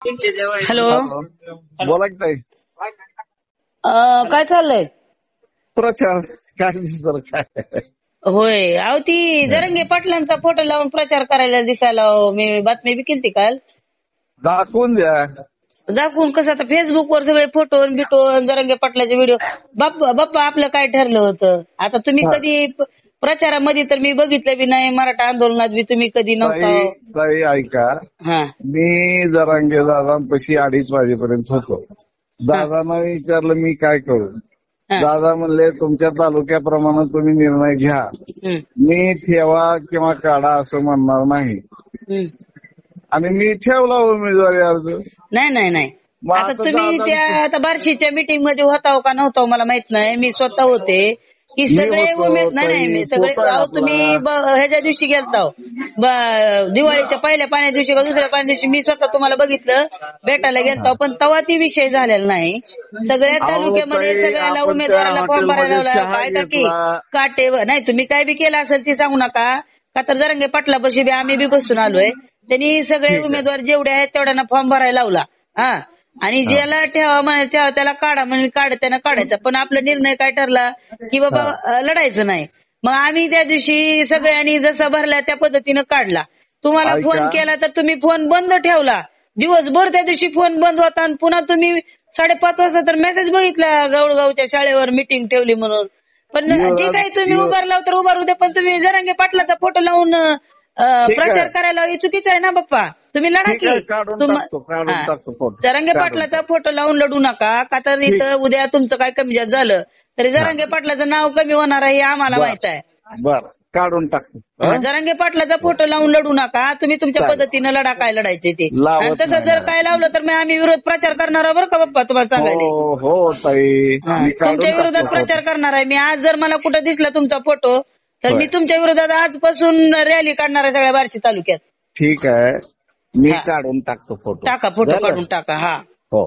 Hello. बोला की ताई. काय चाललंय? प्रचार काय दिसत काय? होय. अहो ती जरंगे पाटलांचा फोटो लावून प्रचार करायला दिसायला मी बातमी बी केलती काल. दाखवून द्या. दाखवून कसं आता फेसबुकवर सगळे फोटो बिटो जरंगे पाटलाचे व्हिडिओ. बाप्पा आपलं काय ठरलं होतं? आता तुम्ही हा. कधी प्रचारामध्ये तर मी बघितलं बी नाही, मराठा आंदोलनात बी तुम्ही कधी नव्हता. ताई ताई ऐका, हा मी जरांगे दादांपाशी 2:30 वाजेपर्यंत होतो. दादांना विचारलं मी काय करू. हा. दादा म्हणले तुमच्या तालुक्याप्रमाणे तुम्ही निर्णय घ्या. हम्म, मी ठेवा किंवा काढा असं म्हणणार नाही. हम्म. आणि मी ठेवला उमेदवारी अर्ज. नाही मग आता आता तुम्ही दादा- त्या आता बार्शीच्या मीटिंग मध्ये होता का नव्हता मला माहित नाही. मी स्वतः होते की मी सगळे होतो, नाही मी सगळे फोटो आहे अहो आपला. तुम्ही ह्याच्या दिवशी गेलता दिवाळीच्या पहिल्या पाण्या दिवशी का दुसऱ्या पाण्या दिवशी मी स्वतः तुम्हाला बघितलं भेटायला गेलता, पण तेव्हा ती विषय झालेला नाही. सगळ्या अहो, तालुक्यामध्ये ताई, सगळ्याला आपण उमेदवाराला त्या फॉर्म भरायला हॉटेलमध्ये लावला. चहा काय का की घेतला. काटेवर नाही तुम्ही काय बी केलं असेल ती सांगू नका. का तर जरंगे पाटलापाशी बी आम्ही बी बसून आलोय. त्यांनी सगळे ठीक आहे. उमेदवार जेवढे आहेत तेवढ्यांना फॉर्म भरायला लावला. हा आणि ज्याला ठेवा म्हणायचं त्याला काढा म्हणजे त्यानं काढायचा. पण आपला निर्णय काय ठरला की बाबा लढायचं नाही. मग आम्ही त्या दिवशी सगळ्यांनी जसं भरला त्या पद्धतीनं काढला. तुम्हाला ऐका. फोन केला तर तुम्ही फोन बंद ठेवला. दिवसभर त्या दिवशी फोन बंद होता आणि पुन्हा तुम्ही 5:30 वाजता तर मेसेज बघितला गौडगावच्या शाळेवर मीटिंग ठेवली म्हणून. पण जे काही तुम्ही उभारला तर उभारू द्या, पण तुम्ही जरांगे पाटलाचा फोटो लावून प्रचार करायला हे चुकीचं आहे ना बाप्पा. तुम्ही लढा ठीक आहे, की काढून टाकतो फोटो. जरांगे पाटलाचा फोटो लावून लढू नका. का तर इथं उद्या तुमचं काय कमी जास्त झालं तरी जरांगे पाटलाचं नाव कमी होणार आहे हे आम्हाला माहित आहे. बर काढून टाकतो. जरांगे पाटलाचा फोटो लावून लढू नका. तुम्ही तुमच्या चालेल. पद्धतीनं लढा काय लढायचे ते. लावत आणि तसं नाही जर मला. काय लावलं तर मग आम्ही विरोध प्रचार करणार आहोत बरं का बाप्पा तुम्हाला सांगायला. हो ताई. हा, मी काढून तुमच्या विरोधात टाकतो प्रचार फोटो. करणार आहे मी. आज जर मला कुठं दिसला तुमचा फोटो तर होय. मी तुमच्या विरोधात आजपासून रॅली काढणार आहे सगळ्या बार्शी तालुक्यात. ठीक आहे, मी हा. काढून टाकतो फोटो. टाका फोटो झालं? काढून टाका. हा हो.